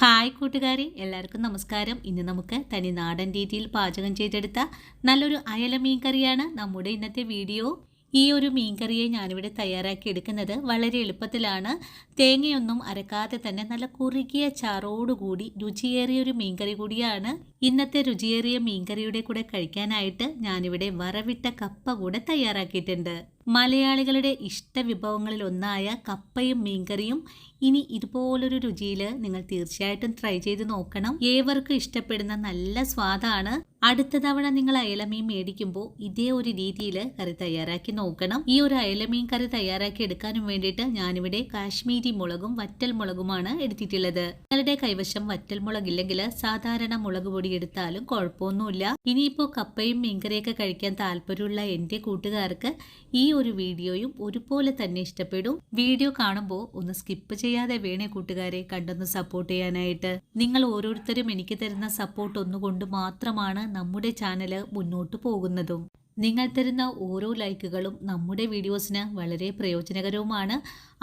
Hi കൂട്ടുകാരെ, എല്ലാവർക്കും നമസ്കാരം. ഇന്ന് നമുക്ക് തനി നാടൻ രീതിയിൽ പാചകം ചെയ്തെടുത്ത നല്ലൊരു അയല മീൻ കറിയാണ് നമ്മുടെ ഇന്നത്തെ വീഡിയോ. ഈ ഒരു മീൻ കറിയെ ഞാനിവിടെ തയ്യാറാക്കി എടുക്കുന്നത് വളരെ എളുപ്പത്തിലാണ്. തേങ്ങയൊന്നും അരക്കാതെ തന്നെ നല്ല കുറുകിയ ചാറോടുകൂടി രുചിയേറിയൊരു മീൻകറി കൂടിയാണ്. ഇന്നത്തെ രുചിയേറിയ മീൻകറിയുടെ കൂടെ കഴിക്കാനായിട്ട് ഞാനിവിടെ വറവിട്ട കപ്പ കൂടെ തയ്യാറാക്കിയിട്ടുണ്ട്. മലയാളികളുടെ ഇഷ്ട വിഭവങ്ങളിൽ ഒന്നായ കപ്പയും മീൻകറിയും ഇനി ഇതുപോലൊരു രുചിയിൽ നിങ്ങൾ തീർച്ചയായിട്ടും ട്രൈ ചെയ്ത് നോക്കണം. ഏവർക്കും ഇഷ്ടപ്പെടുന്ന നല്ല സ്വാദാണ്. അടുത്ത തവണ നിങ്ങൾ അയലമീൻ മേടിക്കുമ്പോൾ ഇതേ ഒരു രീതിയിൽ കറി തയ്യാറാക്കി നോക്കണം. ഈ ഒരു അയലമീൻ കറി തയ്യാറാക്കി എടുക്കാനും വേണ്ടിയിട്ട് ഞാനിവിടെ കാശ്മീരി മുളകും വറ്റൽ മുളകുമാണ് എടുത്തിട്ടുള്ളത്. നിങ്ങളുടെ കൈവശം വറ്റൽ മുളകില്ലെങ്കിൽ സാധാരണ മുളക് പൊടി എടുത്താലും കുഴപ്പമൊന്നുമില്ല. ഇനിയിപ്പോൾ കപ്പയും മീൻകറിയൊക്കെ കഴിക്കാൻ താല്പര്യമുള്ള എൻ്റെ കൂട്ടുകാർക്ക് ഈ ഒരു വീഡിയോയും ഒരുപോലെ തന്നെ ഇഷ്ടപ്പെടും. വീഡിയോ കാണുമ്പോൾ ഒന്ന് സ്കിപ്പ് ചെയ്യാതെ വേണേ കൂട്ടുകാരെ കണ്ടൊന്ന് സപ്പോർട്ട് ചെയ്യാനായിട്ട്. നിങ്ങൾ ഓരോരുത്തരും എനിക്ക് തരുന്ന സപ്പോർട്ട് ഒന്നുകൊണ്ട് മാത്രമാണ് നമ്മുടെ ചാനൽ മുന്നോട്ട് പോകുന്നതും. നിങ്ങൾ തരുന്ന ഓരോ ലൈക്കുകളും നമ്മുടെ വീഡിയോസിന് വളരെ പ്രയോജനകരവുമാണ്.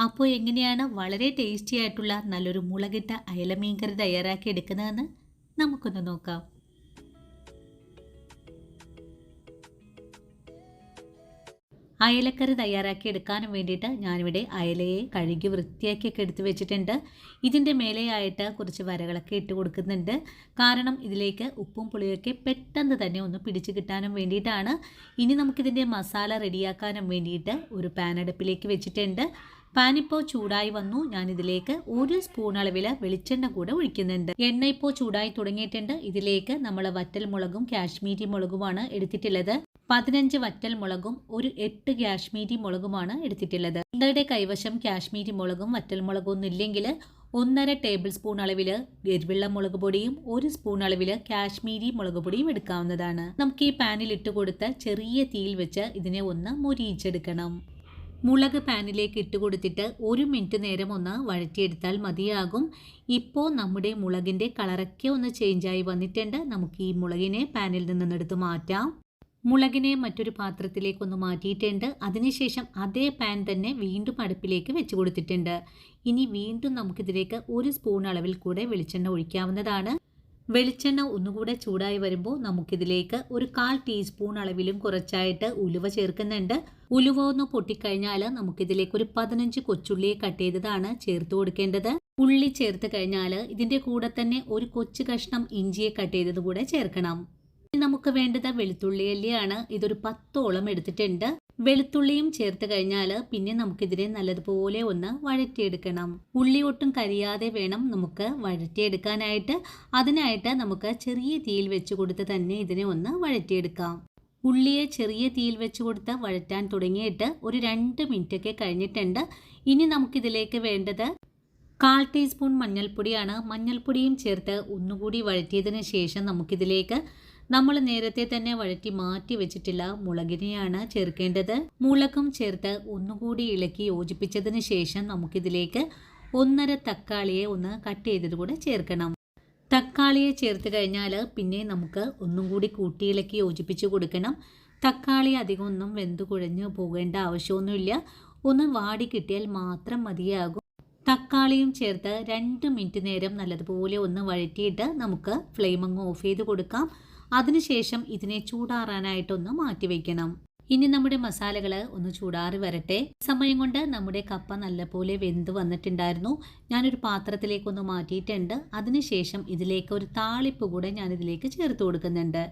അപ്പോൾ എങ്ങനെയാണ് വളരെ ടേസ്റ്റി ആയിട്ടുള്ള നല്ലൊരു മുളകിട്ട അയലമീൻ കറി തയ്യാറാക്കി എടുക്കുന്നതെന്ന് നമുക്കൊന്ന് നോക്കാം. അയലക്കറി തയ്യാറാക്കി എടുക്കാനും വേണ്ടിയിട്ട് ഞാനിവിടെ അയലയെ കഴുകി വൃത്തിയാക്കിയൊക്കെ എടുത്ത് വെച്ചിട്ടുണ്ട്. ഇതിൻ്റെ മേലെയായിട്ട് കുറച്ച് വരകളൊക്കെ ഇട്ട് കൊടുക്കുന്നുണ്ട്. കാരണം ഇതിലേക്ക് ഉപ്പും പുളിയൊക്കെ പെട്ടെന്ന് തന്നെ ഒന്ന് പിടിച്ച് കിട്ടാനും വേണ്ടിയിട്ടാണ്. ഇനി നമുക്കിതിൻ്റെ മസാല റെഡിയാക്കാനും വേണ്ടിയിട്ട് ഒരു പാൻ അടുപ്പിലേക്ക് വെച്ചിട്ടുണ്ട്. പാൻ ഇപ്പോൾ ചൂടായി വന്നു. ഞാനിതിലേക്ക് 1 സ്പൂൺ അളവിൽ വെളിച്ചെണ്ണ കൂടെ ഒഴിക്കുന്നുണ്ട്. എണ്ണ ഇപ്പോൾ ചൂടായി തുടങ്ങിയിട്ടുണ്ട്. ഇതിലേക്ക് നമ്മൾ വറ്റൽ മുളകും കാശ്മീരി മുളകുമാണ് എടുത്തിട്ടുള്ളത്. 15 വറ്റൽ മുളകും 8 കാശ്മീരി മുളകുമാണ് എടുത്തിട്ടുള്ളത്. നിങ്ങളുടെ കൈവശം കാശ്മീരി മുളകും വറ്റൽ മുളകും ഒന്നും ഇല്ലെങ്കിൽ 1.5 ടേബിൾ സ്പൂൺ അളവിൽ എരിവുള്ള മുളക് പൊടിയും 1 സ്പൂൺ അളവിൽ കാശ്മീരി മുളക് പൊടിയും എടുക്കാവുന്നതാണ്. നമുക്ക് ഈ പാനിൽ ഇട്ട് കൊടുത്ത് ചെറിയ തീയിൽ വെച്ച് ഇതിനെ ഒന്ന് മൊരിയിച്ചെടുക്കണം. മുളക് പാനിലേക്ക് ഇട്ട് കൊടുത്തിട്ട് 1 മിനിറ്റ് നേരം ഒന്ന് വഴറ്റിയെടുത്താൽ മതിയാകും. ഇപ്പോൾ നമ്മുടെ മുളകിൻ്റെ കളറൊക്കെ ഒന്ന് ചേഞ്ചായി വന്നിട്ടുണ്ട്. നമുക്ക് ഈ മുളകിനെ പാനിൽ നിന്നെടുത്ത് മാറ്റാം. മുളകിനെ മറ്റൊരു പാത്രത്തിലേക്കൊന്ന് മാറ്റിയിട്ടുണ്ട്. അതിനുശേഷം അതേ പാൻ തന്നെ വീണ്ടും അടുപ്പിലേക്ക് വെച്ച് കൊടുത്തിട്ടുണ്ട്. ഇനി വീണ്ടും നമുക്കിതിലേക്ക് 1 സ്പൂൺ അളവിൽ കൂടെ വെളിച്ചെണ്ണ ഒഴിക്കാവുന്നതാണ്. വെളിച്ചെണ്ണ ഒന്നുകൂടെ ചൂടായി വരുമ്പോൾ നമുക്കിതിലേക്ക് ഒരു 1/4 ടീസ്പൂൺ അളവിലും കുറച്ചായിട്ട് ഉലുവ ചേർക്കുന്നുണ്ട്. ഉലുവ ഒന്ന് പൊട്ടിക്കഴിഞ്ഞാൽ നമുക്കിതിലേക്ക് ഒരു 15 കൊച്ചുള്ളിയെ കട്ട് ചെയ്തതാണ് ചേർത്ത് കൊടുക്കേണ്ടത്. ഉള്ളി ചേർത്ത് കഴിഞ്ഞാൽ ഇതിൻ്റെ കൂടെ തന്നെ ഒരു കൊച്ചു കഷ്ണം ഇഞ്ചിയെ കട്ട് ചെയ്തത് കൂടെ ചേർക്കണം. നമുക്ക് വേണ്ടത് വെളുത്തുള്ളി അല്ലിയാണ്. ഇതൊരു 10ഓളം എടുത്തിട്ടുണ്ട്. വെളുത്തുള്ളിയും ചേർത്ത് കഴിഞ്ഞാൽ പിന്നെ നമുക്കിതിനെ നല്ലതുപോലെ ഒന്ന് വഴറ്റിയെടുക്കണം. ഉള്ളി ഒട്ടും കരിയാതെ വേണം നമുക്ക് വഴറ്റിയെടുക്കാനായിട്ട്. അതിനായിട്ട് നമുക്ക് ചെറിയ തീയിൽ വെച്ച് കൊടുത്ത് തന്നെ ഇതിനെ ഒന്ന് വഴറ്റിയെടുക്കാം. ഉള്ളിയെ ചെറിയ തീയിൽ വെച്ച് കൊടുത്ത് വഴറ്റാൻ തുടങ്ങിയിട്ട് ഒരു 2 മിനിറ്റൊക്കെ കഴിഞ്ഞിട്ടുണ്ട്. ഇനി നമുക്കിതിലേക്ക് വേണ്ടത് 1/4 ടീസ്പൂൺ മഞ്ഞൾപ്പൊടിയാണ്. മഞ്ഞൾപ്പൊടിയും ചേർത്ത് ഒന്നുകൂടി വഴറ്റിയതിന് ശേഷം നമുക്കിതിലേക്ക് നമ്മൾ നേരത്തെ തന്നെ വഴറ്റി മാറ്റി വെച്ചിട്ടുള്ള മുളകിനെയാണ് ചേർക്കേണ്ടത്. മുളകും ചേർത്ത് ഒന്നുകൂടി ഇളക്കി യോജിപ്പിച്ചതിന് ശേഷം നമുക്കിതിലേക്ക് 1.5 തക്കാളിയെ ഒന്ന് കട്ട് ചെയ്തത് കൂടെ ചേർക്കണം. തക്കാളിയെ ചേർത്ത് കഴിഞ്ഞാൽ പിന്നെ നമുക്ക് ഒന്നും കൂടി കൂട്ടി ഇളക്കി യോജിപ്പിച്ച് കൊടുക്കണം. തക്കാളി അധികം ഒന്നും വെന്ത് കുഴഞ്ഞു പോകേണ്ട ആവശ്യമൊന്നുമില്ല. ഒന്ന് വാടി കിട്ടിയാൽ മാത്രം മതിയാകും. തക്കാളിയും ചേർത്ത് 2 മിനിറ്റ് നേരം നല്ലതുപോലെ ഒന്ന് വഴറ്റിയിട്ട് നമുക്ക് ഫ്ലെയിം അങ്ങ് ഓഫ് ചെയ്ത് കൊടുക്കാം. അതിനുശേഷം ഇതിനെ ചൂടാറാനായിട്ടൊന്ന് മാറ്റി വയ്ക്കണം. ഇനി നമ്മുടെ മസാലകൾ ഒന്ന് ചൂടാറി വരട്ടെ. സമയം കൊണ്ട് നമ്മുടെ കപ്പ നല്ലപോലെ വെന്ത് വന്നിട്ടുണ്ടായിരുന്നു. ഞാനൊരു പാത്രത്തിലേക്കൊന്ന് മാറ്റിയിട്ടുണ്ട്. അതിനുശേഷം ഇതിലേക്ക് ഒരു താളിപ്പ് കൂടെ ഞാനിതിലേക്ക് ചേർത്ത് കൊടുക്കുന്നുണ്ട്.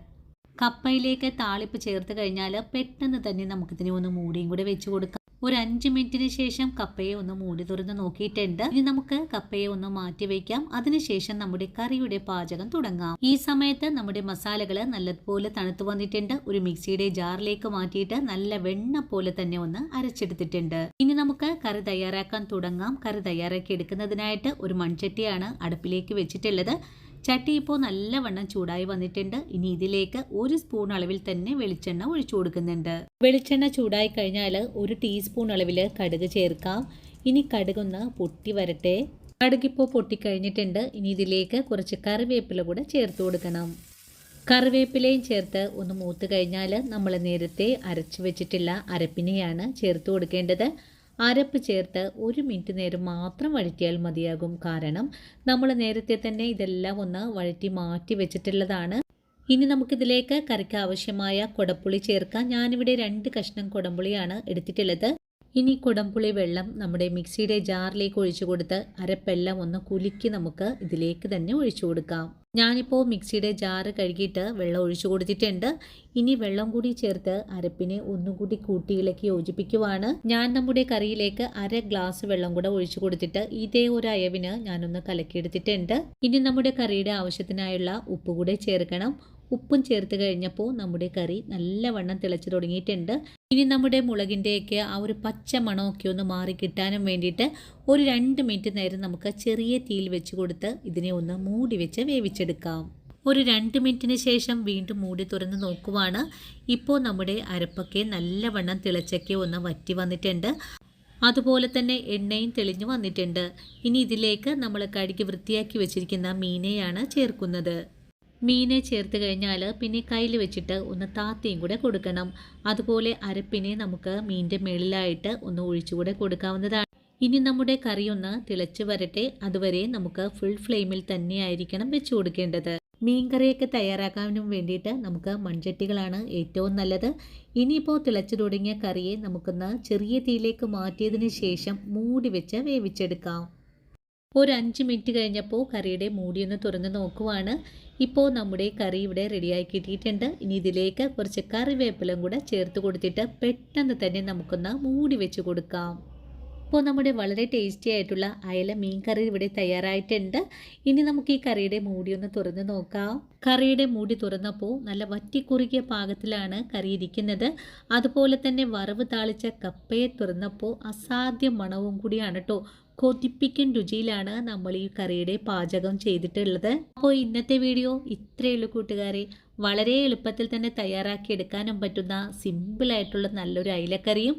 കപ്പയിലേക്ക് താളിപ്പ് ചേർത്ത് കഴിഞ്ഞാൽ പെട്ടെന്ന് തന്നെ നമുക്കിതിനെ ഒന്ന് മൂടിയും കൂടെ വെച്ച് കൊടുക്കാം. ഒരു 5 മിനിറ്റിന് ശേഷം കപ്പയെ ഒന്ന് മൂടി തുറന്ന് നോക്കിയിട്ടുണ്ട്. ഇനി നമുക്ക് കപ്പയെ ഒന്ന് മാറ്റി വയ്ക്കാം. അതിനുശേഷം നമ്മുടെ കറിയുടെ പാചകം തുടങ്ങാം. ഈ സമയത്ത് നമ്മുടെ മസാലകൾ നല്ലതുപോലെ തണുത്ത് വന്നിട്ടുണ്ട്. ഒരു മിക്സിയുടെ ജാറിലേക്ക് മാറ്റിയിട്ട് നല്ല വെണ്ണ പോലെ തന്നെ ഒന്ന് അരച്ചെടുത്തിട്ടുണ്ട്. ഇനി നമുക്ക് കറി തയ്യാറാക്കാൻ തുടങ്ങാം. കറി തയ്യാറാക്കി എടുക്കുന്നതിനായിട്ട് ഒരു മൺചട്ടിയാണ് അടുപ്പിലേക്ക് വെച്ചിട്ടുള്ളത്. ചട്ടി ഇപ്പോൾ നല്ലവണ്ണം ചൂടായി വന്നിട്ടുണ്ട്. ഇനി ഇതിലേക്ക് 1 സ്പൂൺ അളവിൽ തന്നെ വെളിച്ചെണ്ണ ഒഴിച്ചു കൊടുക്കുന്നുണ്ട്. വെളിച്ചെണ്ണ ചൂടായി കഴിഞ്ഞാൽ 1 ടീസ്പൂൺ അളവിൽ കടുക് ചേർക്കാം. ഇനി കടുകൊന്ന് പൊട്ടി വരട്ടെ. കടുകിപ്പോൾ പൊട്ടിക്കഴിഞ്ഞിട്ടുണ്ട്. ഇനി ഇതിലേക്ക് കുറച്ച് കറിവേപ്പില കൂടെ ചേർത്ത് കൊടുക്കണം. കറിവേപ്പിലയും ചേർത്ത് ഒന്ന് മൂത്ത് കഴിഞ്ഞാൽ നമ്മൾ നേരത്തെ അരച്ചു വെച്ചിട്ടുള്ള അരപ്പിനെയാണ് ചേർത്ത് കൊടുക്കേണ്ടത്. അരപ്പ് ചേർത്ത് 1 മിനിറ്റ് നേരം മാത്രം വഴറ്റിയാൽ മതിയാകും. കാരണം നമ്മൾ നേരത്തെ തന്നെ ഇതെല്ലാം ഒന്ന് വഴറ്റി മാറ്റി വെച്ചിട്ടുള്ളതാണ്. ഇനി നമുക്കിതിലേക്ക് കറിക്ക് ആവശ്യമായ കുടംപുളി ചേർക്കാം. ഞാനിവിടെ 2 കഷ്ണം കുടംപുളിയാണ് എടുത്തിട്ടുള്ളത്. ഇനി കുടംപുളി വെള്ളം നമ്മുടെ മിക്സിയുടെ ജാറിലേക്ക് ഒഴിച്ചു കൊടുത്ത് അരപ്പെല്ലാം ഒന്ന് കുലുക്കി നമുക്ക് ഇതിലേക്ക് തന്നെ ഒഴിച്ചു കൊടുക്കാം. ഞാനിപ്പോൾ മിക്സിയുടെ ജാറ് കഴുകിയിട്ട് വെള്ളം ഒഴിച്ചു കൊടുത്തിട്ടുണ്ട്. ഇനി വെള്ളം കൂടി ചേർത്ത് അരപ്പിനെ ഒന്നുകൂടി കൂട്ടിയിളക്കി യോജിപ്പിക്കുവാണ്. ഞാൻ നമ്മുടെ കറിയിലേക്ക് 1/2 ഗ്ലാസ് വെള്ളം കൂടെ ഒഴിച്ചു കൊടുത്തിട്ട് ഇതേ ഒരു അയവിന് ഞാനൊന്ന് കലക്കിയെടുത്തിട്ടുണ്ട്. ഇനി നമ്മുടെ കറിയുടെ ആവശ്യത്തിനായുള്ള ഉപ്പ് കൂടെ ചേർക്കണം. ഉപ്പും ചേർത്ത് കഴിഞ്ഞപ്പോൾ നമ്മുടെ കറി നല്ലവണ്ണം തിളച്ച് തുടങ്ങിയിട്ടുണ്ട്. ഇനി നമ്മുടെ മുളകിൻ്റെയൊക്കെ ആ ഒരു പച്ച മണമൊക്കെ ഒന്ന് മാറി കിട്ടാനും വേണ്ടിയിട്ട് ഒരു 2 മിനിറ്റ് നേരം നമുക്ക് ചെറിയ തീയിൽ വെച്ച് കൊടുത്ത് ഇതിനെ ഒന്ന് മൂടി വെച്ച് വേവിച്ചെടുക്കാം. ഒരു 2 മിനിറ്റിന് ശേഷം വീണ്ടും മൂടി തുറന്ന് നോക്കുവാണ്. ഇപ്പോൾ നമ്മുടെ അരപ്പൊക്കെ നല്ലവണ്ണം തിളച്ചൊക്കെ ഒന്ന് വറ്റി വന്നിട്ടുണ്ട്. അതുപോലെ തന്നെ എണ്ണയും തെളിഞ്ഞു വന്നിട്ടുണ്ട്. ഇനി ഇതിലേക്ക് നമ്മൾ കഴുകി വൃത്തിയാക്കി വെച്ചിരിക്കുന്ന മീനെയാണ് ചേർക്കുന്നത്. മീനെ ചേർത്ത് കഴിഞ്ഞാൽ പിന്നെ കയ്യിൽ വെച്ചിട്ട് ഒന്ന് താത്തയും കൂടെ കൊടുക്കണം. അതുപോലെ അരപ്പിനെ നമുക്ക് മീനിൻ്റെ മുകളിലായിട്ട് ഒന്ന് ഒഴിച്ചുകൂടെ കൊടുക്കാവുന്നതാണ്. ഇനി നമ്മുടെ കറി ഒന്ന് തിളച്ച് വരട്ടെ. അതുവരെ നമുക്ക് ഫുൾ ഫ്ലെയിമിൽ തന്നെ ആയിരിക്കണം വെച്ച് കൊടുക്കേണ്ടത്. മീൻ കറിയൊക്കെ തയ്യാറാക്കാനും വേണ്ടിയിട്ട് നമുക്ക് മൺചട്ടികളാണ് ഏറ്റവും നല്ലത്. ഇനിയിപ്പോൾ തിളച്ചു തുടങ്ങിയ കറിയെ നമുക്കൊന്ന് ചെറിയ തീയിലേക്ക് മാറ്റിയതിന് ശേഷം മൂടി വെച്ച് വേവിച്ചെടുക്കാം. ഒരു 5 മിനിറ്റ് കഴിഞ്ഞപ്പോൾ കറിയുടെ മൂടിയൊന്ന് തുറന്ന് നോക്കുവാണ്. ഇപ്പോൾ നമ്മുടെ കറി ഇവിടെ റെഡിയായി കിട്ടിയിട്ടുണ്ട്. ഇനി ഇതിലേക്ക് കുറച്ച് കറിവേപ്പിലും കൂടെ ചേർത്ത് കൊടുത്തിട്ട് പെട്ടെന്ന് തന്നെ നമുക്കൊന്ന് മൂടി വെച്ച് കൊടുക്കാം. ഇപ്പോൾ നമ്മുടെ വളരെ ടേസ്റ്റി ആയിട്ടുള്ള അയല മീൻ കറി ഇവിടെ തയ്യാറായിട്ടുണ്ട്. ഇനി നമുക്ക് ഈ കറിയുടെ മൂടി ഒന്ന് തുറന്ന് നോക്കാം. കറിയുടെ മൂടി തുറന്നപ്പോൾ നല്ല വറ്റിക്കുറുകിയ പാകത്തിലാണ് കറി ഇരിക്കുന്നത്. അതുപോലെ തന്നെ വറവ് താളിച്ച കപ്പയെ തുറന്നപ്പോൾ അസാധ്യ മണവും കൂടിയാണ് കേട്ടോ. കൊതിപ്പിക്കൻ രുചിയിലാണ് നമ്മൾ ഈ കറിയുടെ പാചകം ചെയ്തിട്ടുള്ളത്. അപ്പോൾ ഇന്നത്തെ വീഡിയോ ഇത്രയുള്ളൂ കൂട്ടുകാരെ. വളരെ എളുപ്പത്തിൽ തന്നെ തയ്യാറാക്കി എടുക്കാനും പറ്റുന്ന സിമ്പിളായിട്ടുള്ള നല്ലൊരു അയലക്കറിയും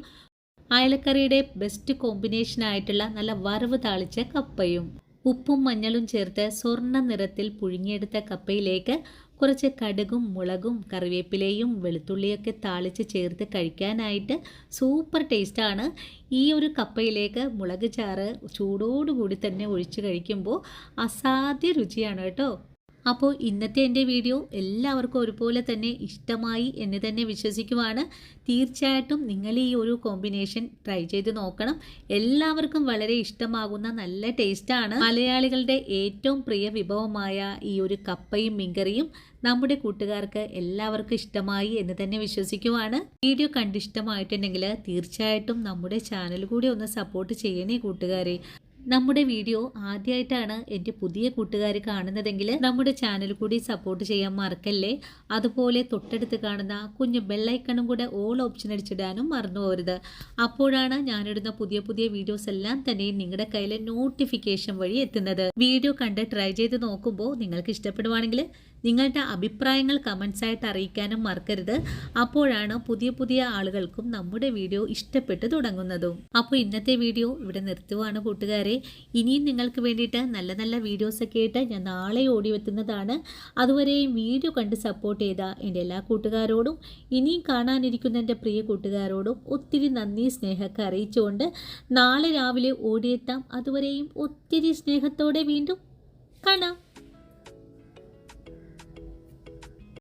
അയലക്കറിയുടെ ബെസ്റ്റ് കോമ്പിനേഷൻ ആയിട്ടുള്ള നല്ല വറവ് താളിച്ച കപ്പയും. ഉപ്പും മഞ്ഞളും ചേർത്ത് സ്വർണ്ണ നിറത്തിൽ പുഴുങ്ങിയെടുത്ത കപ്പയിലേക്ക് കുറച്ച് കടുകും മുളകും കറിവേപ്പിലയും വെളുത്തുള്ളിയൊക്കെ താളിച്ച് ചേർത്ത് കഴിക്കാനായിട്ട് സൂപ്പർ ടേസ്റ്റാണ്. ഈ ഒരു കപ്പയിലേക്ക് മുളക് ചാറ് ചൂടോടുകൂടി തന്നെ ഒഴിച്ച് കഴിക്കുമ്പോൾ അസാധ്യ രുചിയാണ് കേട്ടോ. അപ്പോൾ ഇന്നത്തെ എൻ്റെ വീഡിയോ എല്ലാവർക്കും ഒരുപോലെ തന്നെ ഇഷ്ടമായി എന്ന് തന്നെ വിശ്വസിക്കുവാണ്. തീർച്ചയായിട്ടും നിങ്ങൾ ഈ ഒരു കോമ്പിനേഷൻ ട്രൈ ചെയ്ത് നോക്കണം. എല്ലാവർക്കും വളരെ ഇഷ്ടമാകുന്ന നല്ല ടേസ്റ്റാണ്. മലയാളികളുടെ ഏറ്റവും പ്രിയ വിഭവമായ ഈ ഒരു കപ്പയും മീൻകറിയും നമ്മുടെ കൂട്ടുകാർക്ക് എല്ലാവർക്കും ഇഷ്ടമായി എന്ന് തന്നെ വിശ്വസിക്കുവാണ്. വീഡിയോ കണ്ടിഷ്ടമായിട്ടുണ്ടെങ്കിൽ തീർച്ചയായിട്ടും നമ്മുടെ ചാനൽ കൂടി ഒന്ന് സപ്പോർട്ട് ചെയ്യണേ കൂട്ടുകാരെ. നമ്മുടെ വീഡിയോ ആദ്യമായിട്ടാണ് എൻ്റെ പുതിയ കൂട്ടുകാർ കാണുന്നതെങ്കിൽ നമ്മുടെ ചാനൽ കൂടി സപ്പോർട്ട് ചെയ്യാൻ മറക്കല്ലേ. അതുപോലെ തൊട്ടടുത്ത് കാണുന്ന കുഞ്ഞു ബെല്ലൈക്കണും കൂടെ ഓൾ ഓപ്ഷൻ അടിച്ചിടാനും മറന്നു പോകരുത്. അപ്പോഴാണ് ഞാനിടുന്ന പുതിയ പുതിയ വീഡിയോസ് എല്ലാം തന്നെ നിങ്ങളുടെ കയ്യിൽ നോട്ടിഫിക്കേഷൻ വഴി എത്തുന്നത്. വീഡിയോ കണ്ട് ട്രൈ ചെയ്ത് നോക്കുമ്പോൾ നിങ്ങൾക്ക് ഇഷ്ടപ്പെടുവാണെങ്കിൽ നിങ്ങളുടെ അഭിപ്രായങ്ങൾ കമൻസ് ആയിട്ട് അറിയിക്കാനും മറക്കരുത്. അപ്പോഴാണ് പുതിയ പുതിയ ആളുകൾക്കും നമ്മുടെ വീഡിയോ ഇഷ്ടപ്പെട്ട് തുടങ്ങുന്നതും. അപ്പോൾ ഇന്നത്തെ വീഡിയോ ഇവിടെ നിർത്തുവാണ് കൂട്ടുകാരെ. ഇനിയും നിങ്ങൾക്ക് വേണ്ടിയിട്ട് നല്ല നല്ല വീഡിയോസൊക്കെ ആയിട്ട് ഞാൻ നാളെ ഓടി എത്തുന്നതാണ്. അതുവരെയും വീഡിയോ കണ്ട് സപ്പോർട്ട് ചെയ്ത എൻ്റെ എല്ലാ കൂട്ടുകാരോടും ഇനിയും കാണാനിരിക്കുന്ന എൻ്റെ പ്രിയ കൂട്ടുകാരോടും ഒത്തിരി നന്ദി സ്നേഹമൊക്കെ അറിയിച്ചുകൊണ്ട് നാളെ രാവിലെ ഓടിയെത്താം. അതുവരെയും ഒത്തിരി സ്നേഹത്തോടെ വീണ്ടും കാണാം.